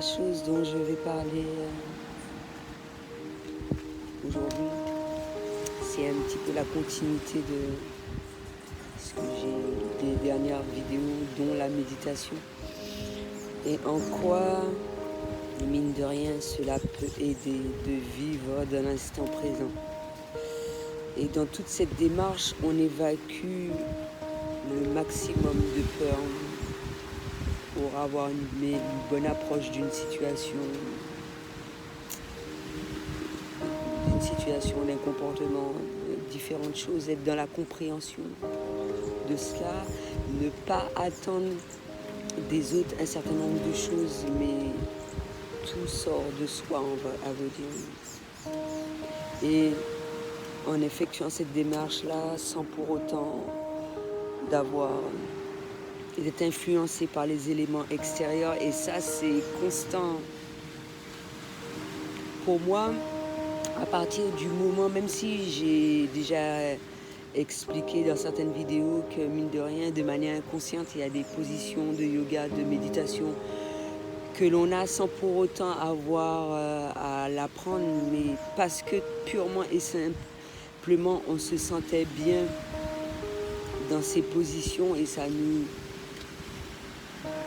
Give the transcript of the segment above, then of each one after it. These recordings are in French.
La chose dont je vais parler aujourd'hui, c'est un petit peu la continuité de ce que j'ai des dernières vidéos, dont la méditation. Et en quoi, mine de rien, cela peut aider de vivre dans l'instant présent. Et dans toute cette démarche, on évacue le maximum de peur pour avoir une bonne approche d'une situation, d'un comportement, différentes choses, être dans la compréhension de cela, ne pas attendre des autres un certain nombre de choses, mais tout sort de soi, à vrai dire. Et en effectuant cette démarche-là, sans pour autant d'être influencé par les éléments extérieurs, et ça c'est constant. Pour moi, à partir du moment, même si j'ai déjà expliqué dans certaines vidéos que mine de rien, de manière inconsciente, il y a des positions de yoga, de méditation que l'on a sans pour autant avoir à l'apprendre, mais parce que purement et simplement on se sentait bien dans ces positions et ça nous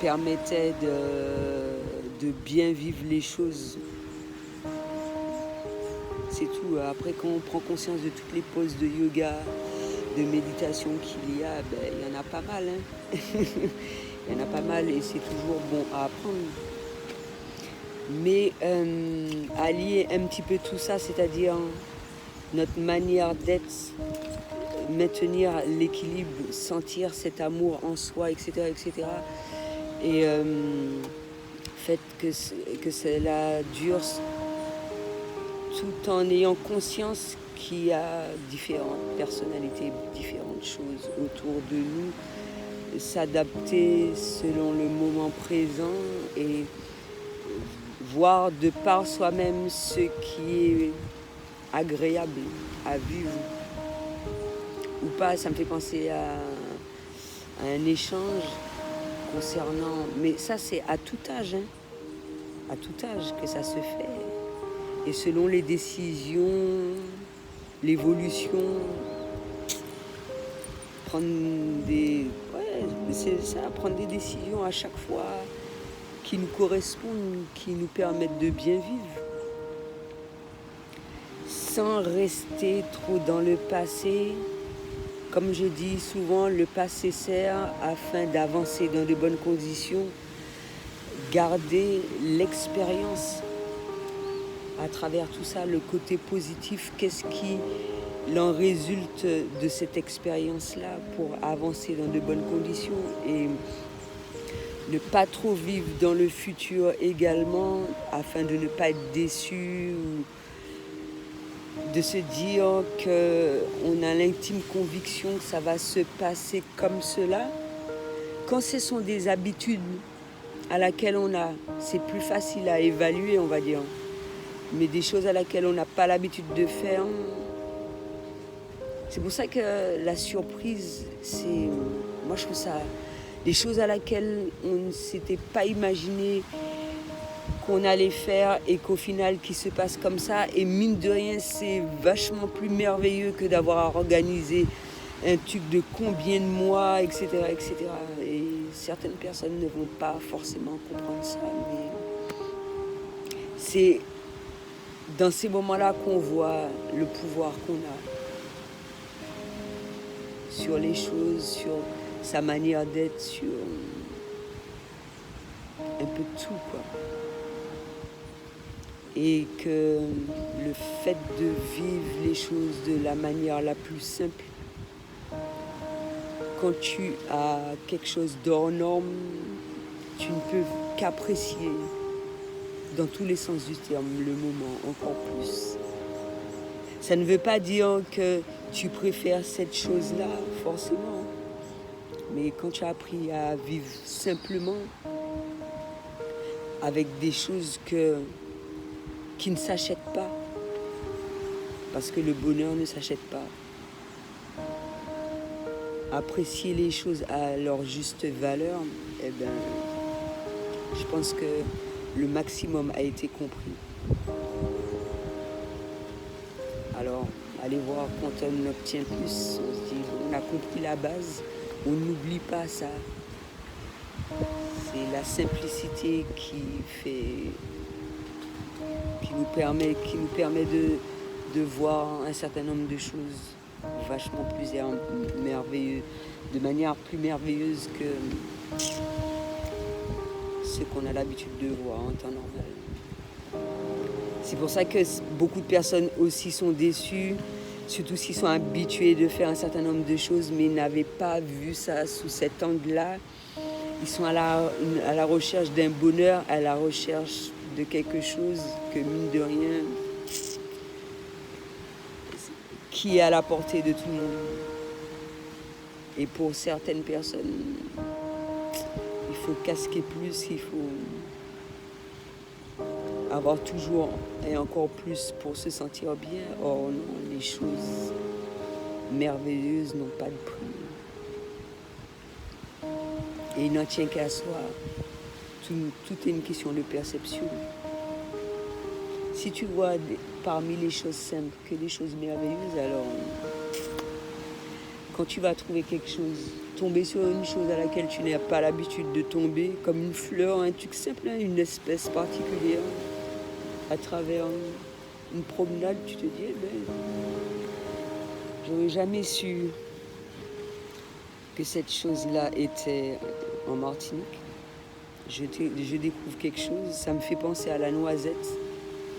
permettait de bien vivre les choses. C'est tout. Après, quand on prend conscience de toutes les poses de yoga, de méditation qu'il y a, il y en a pas mal. Hein. Il y en a pas mal et c'est toujours bon à apprendre. Mais allier un petit peu tout ça, c'est-à-dire notre manière d'être, maintenir l'équilibre, sentir cet amour en soi, etc. etc. Et fait que cela dure tout en ayant conscience qu'il y a différentes personnalités, différentes choses autour de nous, s'adapter selon le moment présent et voir de par soi-même ce qui est agréable à vivre ou pas. Ça me fait penser à un échange concernant, mais ça c'est à tout âge, hein, à tout âge que ça se fait. Et selon les décisions, l'évolution, prendre prendre des décisions à chaque fois qui nous correspondent, qui nous permettent de bien vivre, sans rester trop dans le passé. Comme je dis souvent, le passé sert afin d'avancer dans de bonnes conditions, garder l'expérience. À travers tout ça, le côté positif, qu'est-ce qui en résulte de cette expérience-là pour avancer dans de bonnes conditions et ne pas trop vivre dans le futur également afin de ne pas être déçu ou de se dire qu'on a l'intime conviction que ça va se passer comme cela. Quand ce sont des habitudes à laquelle on a, c'est plus facile à évaluer, on va dire. Mais des choses à laquelle on n'a pas l'habitude de faire, c'est pour ça que la surprise, moi je trouve ça, des choses à laquelle on ne s'était pas imaginé qu'on allait faire et qu'au final qui se passe comme ça, et mine de rien c'est vachement plus merveilleux que d'avoir à organiser un truc de combien de mois, etc., etc. Et certaines personnes ne vont pas forcément comprendre ça, mais c'est dans ces moments-là qu'on voit le pouvoir qu'on a sur les choses, sur sa manière d'être, sur un peu de tout, quoi. Et que le fait de vivre les choses de la manière la plus simple, quand tu as quelque chose d'hors norme, tu ne peux qu'apprécier dans tous les sens du terme le moment encore plus. Ça ne veut pas dire que tu préfères cette chose-là, forcément. Mais quand tu as appris à vivre simplement, avec des choses qui ne s'achètent pas, parce que le bonheur ne s'achète pas, apprécier les choses à leur juste valeur, je pense que le maximum a été compris. Alors, allez voir quand on obtient plus, on se dit, on a compris la base, on n'oublie pas ça. C'est la simplicité qui nous permet de voir un certain nombre de choses vachement plus merveilleuses, de manière plus merveilleuse que ce qu'on a l'habitude de voir en temps normal. C'est pour ça que beaucoup de personnes aussi sont déçues, surtout s'ils sont habitués de faire un certain nombre de choses, mais n'avaient pas vu ça sous cet angle-là. Ils sont à la recherche d'un bonheur, à la recherche de quelque chose que, mine de rien, qui est à la portée de tout le monde. Et pour certaines personnes, il faut casquer plus, il faut avoir toujours et encore plus pour se sentir bien. Or non, les choses merveilleuses n'ont pas de prix. Et il n'en tient qu'à soi. Tout est une question de perception. Si tu vois parmi les choses simples que des choses merveilleuses, alors quand tu vas trouver quelque chose, tomber sur une chose à laquelle tu n'as pas l'habitude de tomber, comme une fleur, un truc simple, une espèce particulière, à travers une promenade, tu te dis, j'aurais jamais su que cette chose-là était en Martinique. Je découvre quelque chose, ça me fait penser à la noisette.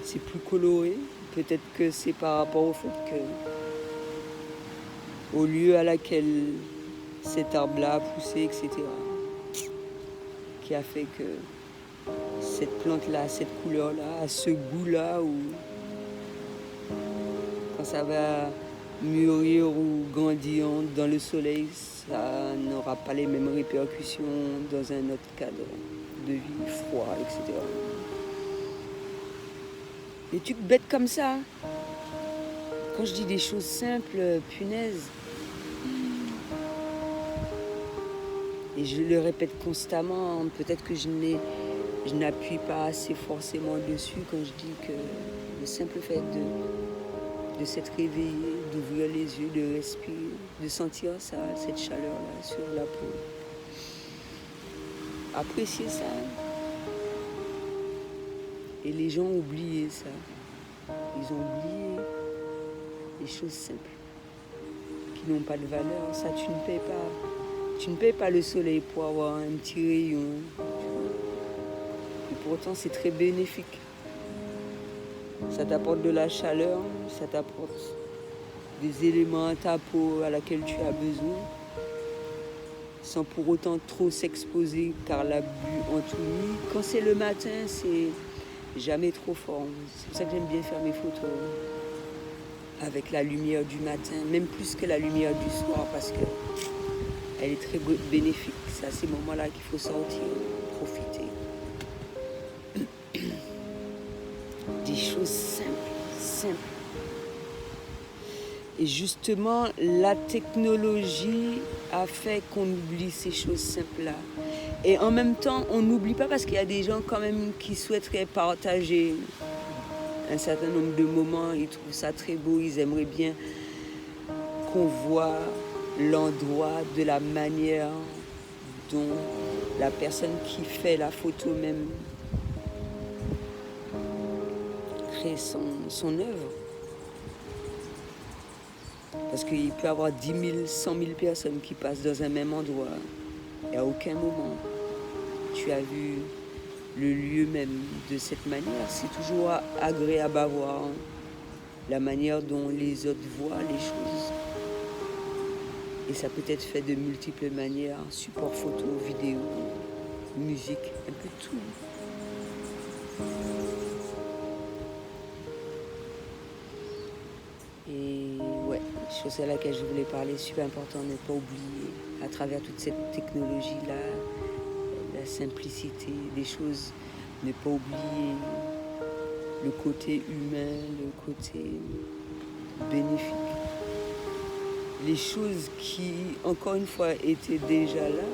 C'est plus coloré, peut-être que c'est par rapport au fait que au lieu à laquelle cet arbre-là a poussé, etc., qui a fait que cette plante-là, cette couleur-là, a ce goût-là, où quand ça va mûrir ou grandir dans le soleil, ça n'aura pas les mêmes répercussions dans un autre cadre de vie, froid, etc. Des trucs bêtes comme ça. Quand je dis des choses simples, punaise. Et je le répète constamment, peut-être que je n'appuie pas assez forcément dessus quand je dis que le simple fait de s'être réveillé, d'ouvrir les yeux, de respirer, de sentir ça, cette chaleur-là sur la peau. Apprécier ça. Et les gens ont oublié ça. Ils ont oublié les choses simples qui n'ont pas de valeur. Ça, tu ne payes pas. Tu ne payes pas le soleil pour avoir un petit rayon. Et pourtant, c'est très bénéfique. Ça t'apporte de la chaleur, ça t'apporte des éléments à ta peau à laquelle tu as besoin, sans pour autant trop s'exposer, car l'abus entoure. Quand c'est le matin, c'est jamais trop fort. C'est pour ça que j'aime bien faire mes photos avec la lumière du matin, même plus que la lumière du soir, parce que elle est très bénéfique. C'est à ces moments-là qu'il faut sortir, profiter. Des choses simples. Et justement, la technologie a fait qu'on oublie ces choses simples-là. Et en même temps, on n'oublie pas parce qu'il y a des gens quand même qui souhaiteraient partager un certain nombre de moments. Ils trouvent ça très beau, ils aimeraient bien qu'on voit l'endroit de la manière dont la personne qui fait la photo même crée son œuvre. Parce qu'il peut y avoir 10 000, 100 000 personnes qui passent dans un même endroit. Et à aucun moment, tu as vu le lieu même de cette manière. C'est toujours agréable à voir la manière dont les autres voient les choses. Et ça peut être fait de multiples manières, support photo, vidéo, musique, un peu tout. Et ouais, chose à laquelle je voulais parler, super important de ne pas oublier, à travers toute cette technologie-là, la simplicité des choses, ne pas oublier le côté humain, le côté bénéfique. Les choses qui, encore une fois, étaient déjà là.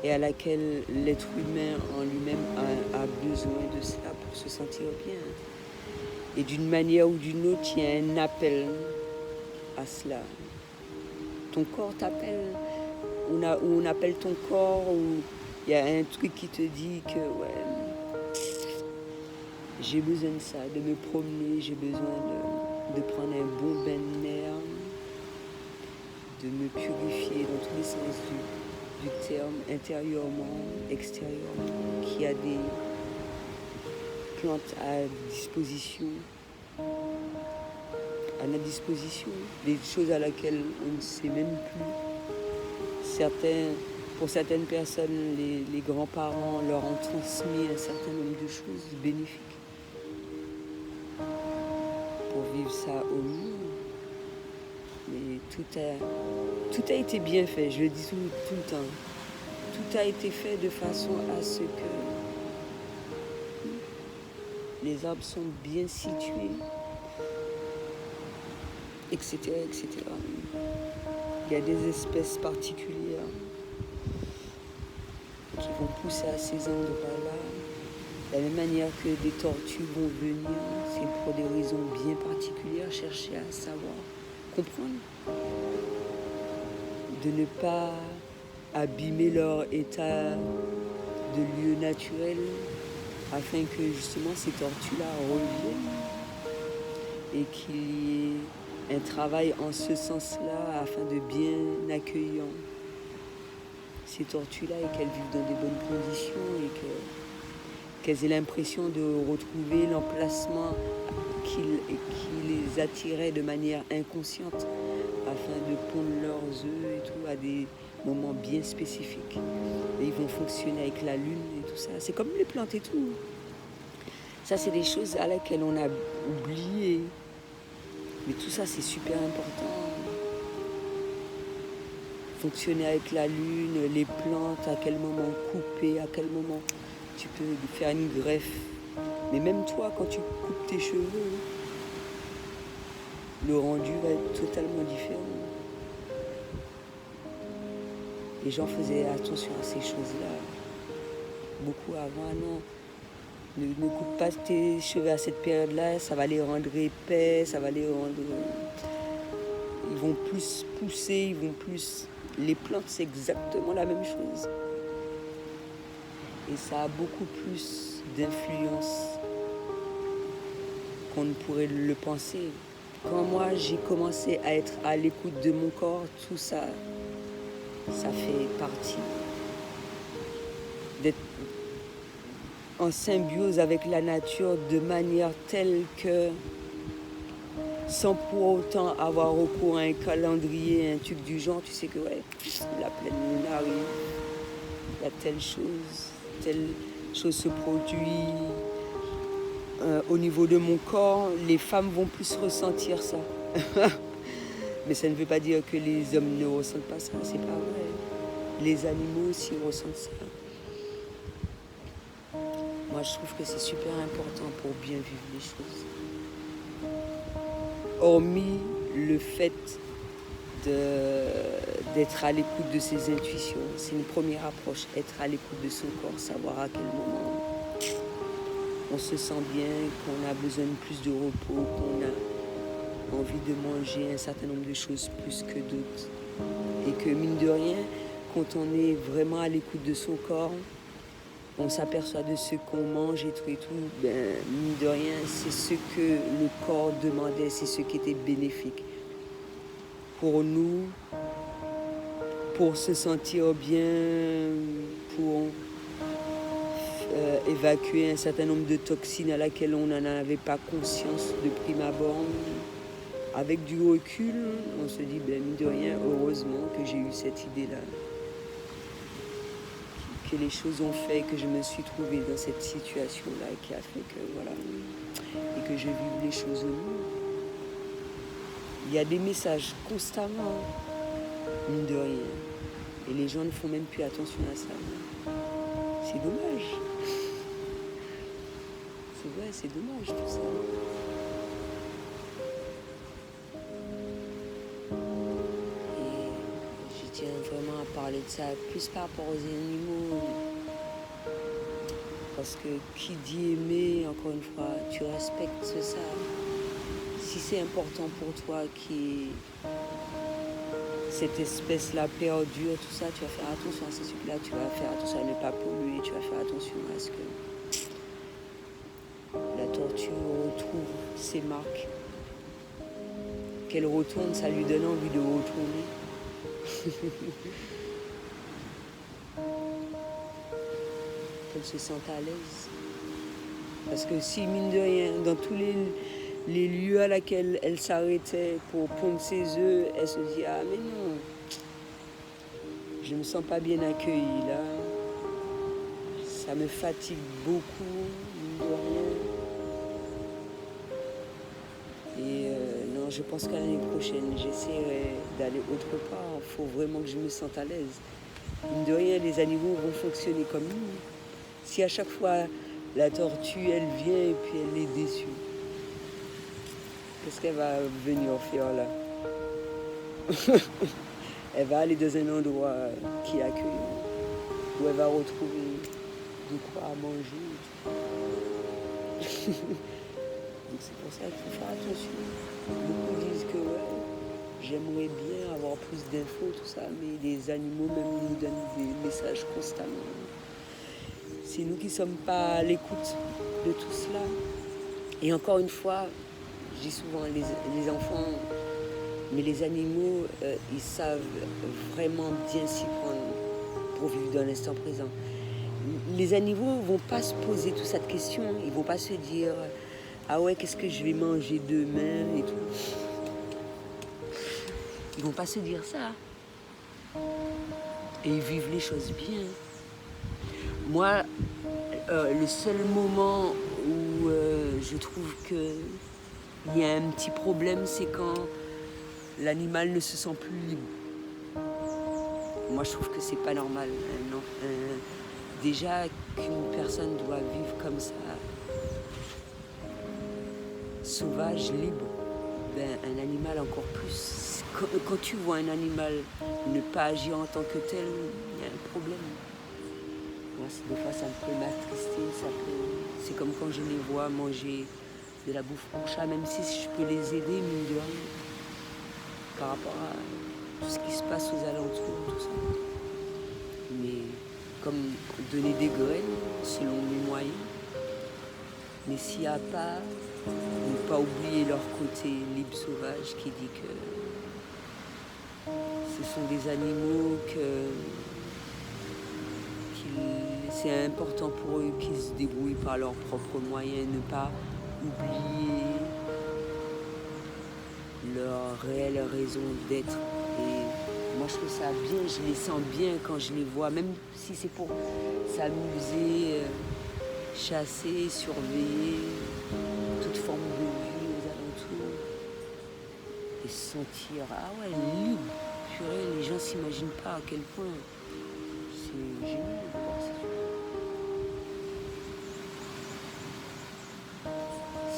et à laquelle l'être humain en lui-même a besoin de cela pour se sentir bien. Et d'une manière ou d'une autre, il y a un appel à cela. Ton corps t'appelle, on appelle ton corps, ou il y a un truc qui te dit que ouais, j'ai besoin de ça, de me promener, j'ai besoin de prendre un bon bain de mer, de me purifier dans tous les sens du terme, intérieurement, extérieurement, qu'il y a des plantes à disposition, à notre disposition, des choses à laquelle on ne sait même plus. Pour certaines personnes, les grands-parents leur ont transmis un certain nombre de choses bénéfiques pour vivre ça au mieux. Mais tout a été bien fait, je le dis tout le temps. Tout a été fait de façon à ce que les arbres sont bien situés, etc., etc. Il y a des espèces particulières qui vont pousser à ces endroits-là. De la même manière que des tortues vont venir, c'est pour des raisons bien particulières, chercher à savoir, comprendre, de ne pas abîmer leur état de lieu naturel afin que justement ces tortues-là reviennent et qu'il y ait un travail en ce sens-là afin de bien accueillir ces tortues-là et qu'elles vivent dans des bonnes conditions et qu'elles aient l'impression de retrouver l'emplacement qui les attirait de manière inconsciente afin de pondre leurs œufs et tout à des moments bien spécifiques. Et ils vont fonctionner avec la lune et tout ça. C'est comme les plantes et tout. Ça, c'est des choses à laquelle on a oublié. Mais tout ça, c'est super important. Fonctionner avec la lune, les plantes, à quel moment couper, à quel moment tu peux faire une greffe. Mais même toi, quand tu coupes tes cheveux, le rendu va être totalement différent. Les gens faisaient attention à ces choses-là. Beaucoup avant, non. Ne coupe pas tes cheveux à cette période-là, ça va les rendre épais, ça va les rendre... Ils vont plus pousser, ils vont plus... Les plantes, c'est exactement la même chose. Et ça a beaucoup plus d'influence qu'on ne pourrait le penser. Quand moi, j'ai commencé à être à l'écoute de mon corps, tout ça, ça fait partie d'être en symbiose avec la nature de manière telle que, sans pour autant avoir recours à un calendrier, un truc du genre, tu sais que ouais, la pleine lune arrive, il y a telle chose se produit. Au niveau de mon corps, les femmes vont plus ressentir ça. Mais ça ne veut pas dire que les hommes ne ressentent pas ça, c'est pas vrai. Les animaux aussi ressentent ça. Moi, je trouve que c'est super important pour bien vivre les choses. Hormis le fait d'être à l'écoute de ses intuitions, c'est une première approche, être à l'écoute de son corps, savoir à quel moment on se sent bien, qu'on a besoin de plus de repos, qu'on a envie de manger un certain nombre de choses plus que d'autres. Et que mine de rien, quand on est vraiment à l'écoute de son corps, on s'aperçoit de ce qu'on mange et tout, ben, mine de rien, c'est ce que le corps demandait, c'est ce qui était bénéfique pour nous, pour se sentir bien, pour évacuer un certain nombre de toxines à laquelle on n'en avait pas conscience de prime abord. Avec du recul, on se dit, ben, mine de rien, heureusement que j'ai eu cette idée-là. Que les choses ont fait, que je me suis trouvée dans cette situation-là qui a fait que, voilà, et que je vive les choses au mieux. Il y a des messages constamment, mine de rien. Et les gens ne font même plus attention à ça. C'est dommage. C'est vrai, c'est dommage tout ça. Et tiens vraiment à parler de ça, plus par rapport aux animaux. Parce que qui dit aimer, encore une fois, tu respectes ça. Si c'est important pour toi cette espèce-là perdure, tout ça, tu vas faire attention à ces trucs-là, tu vas faire attention à ne pas polluer, tu vas faire attention à ce que la tortue retrouve ses marques. Qu'elle retourne, ça lui donne envie de retourner. Qu'elle se sente à l'aise. Parce que si, mine de rien, dans tous les lieux à laquelle elle s'arrêtait pour pondre ses œufs, elle se dit « Ah mais non, je ne me sens pas bien accueillie là. Ça me fatigue beaucoup, mine de rien. Et non, je pense qu'à l'année prochaine, j'essaierai d'aller autre part. Il faut vraiment que je me sente à l'aise. Mine de rien, les animaux vont fonctionner comme nous. Si à chaque fois la tortue, elle vient et puis elle est déçue, qu'est-ce qu'elle va venir faire là? Elle va aller dans un endroit qui accueille, où elle va retrouver de quoi manger. Donc c'est pour ça qu'il faut faire attention. Beaucoup disent que ouais, j'aimerais bien avoir plus d'infos, tout ça, mais les animaux même nous donnent des messages constamment. C'est nous qui ne sommes pas à l'écoute de tout cela. Et encore une fois, je dis souvent, les enfants, mais les animaux, ils savent vraiment bien s'y prendre pour vivre dans l'instant présent. Les animaux ne vont pas se poser toute cette question. Ils ne vont pas se dire « Ah ouais, qu'est-ce que je vais manger demain ?» et tout. Ils ne vont pas se dire ça. Et ils vivent les choses bien. Moi, le seul moment où je trouve qu'il y a un petit problème, c'est quand l'animal ne se sent plus libre. Moi, je trouve que c'est pas normal. Non. Déjà qu'une personne doit vivre comme ça, sauvage, libre, ben, un animal encore plus. Quand tu vois un animal ne pas agir en tant que tel, il y a un problème. Moi, des fois, ça me peut m'attrister. C'est comme quand je les vois manger de la bouffe pour chat, même si je peux les aider, mine de rien, par rapport à tout ce qui se passe aux alentours, tout ça. Mais comme donner des graines selon mes moyens. Mais s'il n'y a pas, ne pas oublier leur côté libre sauvage qui dit que ce sont des animaux c'est important pour eux qu'ils se débrouillent par leurs propres moyens, ne pas oublier leur réelle raison d'être. Et moi, je trouve ça bien, je les sens bien quand je les vois, même si c'est pour s'amuser, chasser, surveiller toute forme de vie aux alentours et se sentir, ah ouais, libre. Purée, les gens s'imaginent pas à quel point c'est génial de voir ça.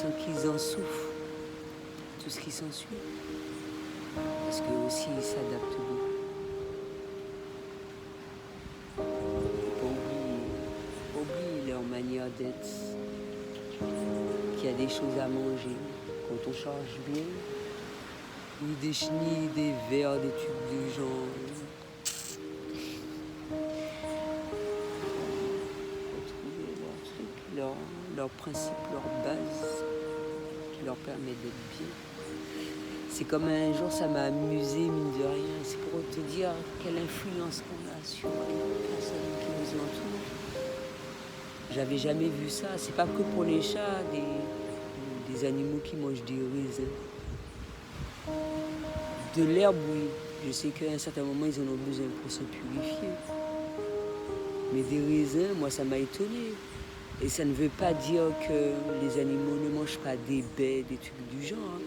Sans qu'ils en souffrent, tout ce qui s'ensuit. Parce qu'eux aussi, ils s'adaptent beaucoup. Faut pas oublier leur manière d'être. Qu'il y a des choses à manger. Quand on charge bien, ni des chenilles, des vers, des tubes du genre. Retrouver leur truc, leur principe, leur base, qui leur permet d'être bien. C'est comme un jour, ça m'a amusé, mine de rien. C'est pour te dire quelle influence qu'on a sur les personnes qui nous entourent. J'avais jamais vu ça. C'est pas que pour les chats, des animaux qui mangent des raisins. De l'herbe, oui. Je sais qu'à un certain moment, ils en ont besoin pour se purifier. Mais des raisins, moi, ça m'a étonné. Et ça ne veut pas dire que les animaux ne mangent pas des baies, des trucs du genre. Hein.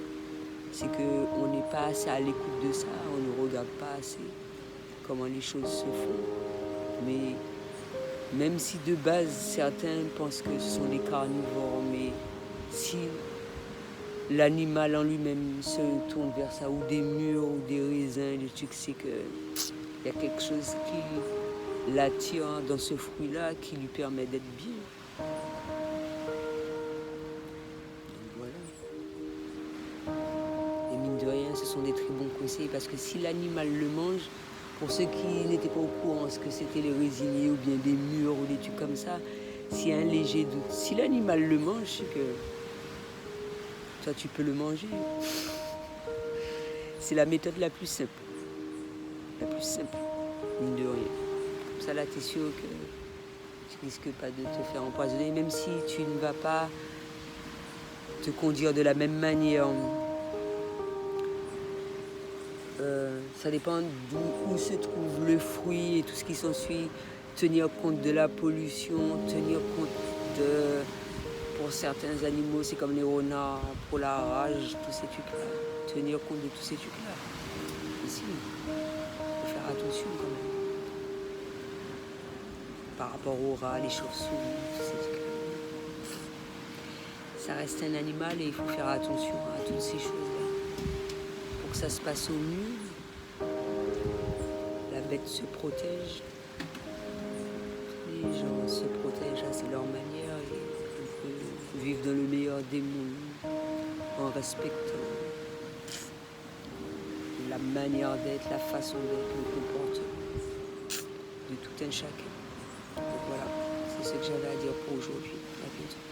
C'est qu'on n'est pas assez à l'écoute de ça, on ne regarde pas assez comment les choses se font. Mais même si de base, certains pensent que ce sont des carnivores, mais si l'animal en lui-même se tourne vers ça, ou des mûres, ou des raisins, des trucs, c'est que Il y a quelque chose qui l'attire dans ce fruit-là, qui lui permet d'être bien. Donc voilà. Et mine de rien, ce sont des très bons conseils, parce que si l'animal le mange, pour ceux qui n'étaient pas au courant, ce que c'était les résiniers ou bien des mûres ou des trucs comme ça, s'il y a un léger doute, si l'animal le mange, c'est que toi tu peux le manger. C'est la méthode la plus simple. La plus simple, mine de rien. Comme ça là, tu es sûr que tu risques pas de te faire empoisonner, même si tu ne vas pas te conduire de la même manière. Ça dépend d'où se trouve le fruit et tout ce qui s'ensuit. Tenir compte de la pollution, tenir compte de... Pour certains animaux, c'est comme les renards, pour la rage, tous ces trucs-là. Tenir compte de tous ces trucs-là. Ici, il faut faire attention quand même. Par rapport aux rats, les chauves-souris, tous ces trucs-là. Ça reste un animal et il faut faire attention à toutes ces choses-là. Pour que ça se passe au mieux, la bête se protège. Les gens se protègent, c'est leur manière, et on peut vivre dans le meilleur des mondes en respectant la manière d'être, la façon d'être, le comportement de tout un chacun. Donc voilà, c'est ce que j'avais à dire pour aujourd'hui. À bientôt.